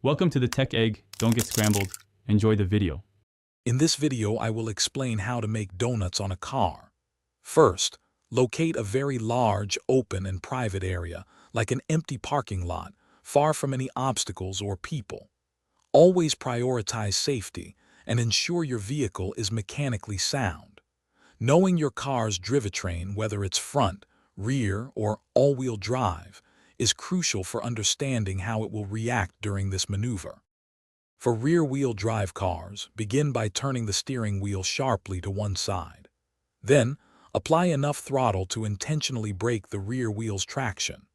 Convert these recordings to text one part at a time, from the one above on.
Welcome to the Tech Egg. Don't get scrambled. Enjoy the video. In this video, I will explain how to make donuts on a car. First, locate a very large, open, and private area, like an empty parking lot, far from any obstacles or people. Always prioritize safety and ensure your vehicle is mechanically sound. Knowing your car's drivetrain, whether it's front, rear, or all-wheel drive, is crucial for understanding how it will react during this maneuver. For rear-wheel drive cars, begin by turning the steering wheel sharply to one side. Then, apply enough throttle to intentionally break the rear wheel's traction.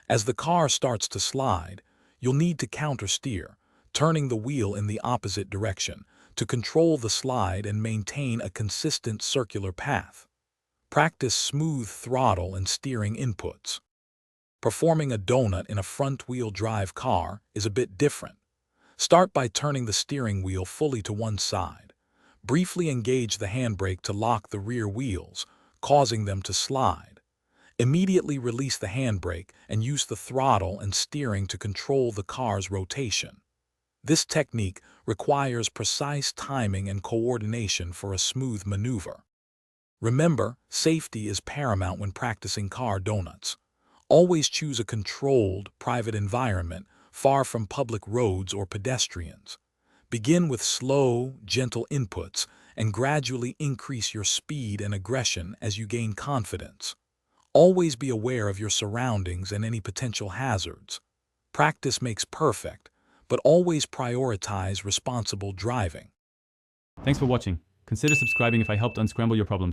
As the car starts to slide, you'll need to counter-steer, turning the wheel in the opposite direction to control the slide and maintain a consistent circular path. Practice smooth throttle and steering inputs. Performing a donut in a front-wheel drive car is a bit different. Start by turning the steering wheel fully to one side. Briefly engage the handbrake to lock the rear wheels, causing them to slide. Immediately release the handbrake and use the throttle and steering to control the car's rotation. This technique requires precise timing and coordination for a smooth maneuver. Remember, safety is paramount when practicing car donuts. Always choose a controlled, private environment, far from public roads or pedestrians. Begin with slow, gentle inputs and gradually increase your speed and aggression as you gain confidence. Always be aware of your surroundings and any potential hazards. Practice makes perfect, but always prioritize responsible driving. Thanks for watching. Consider subscribing if I helped unscramble your problems.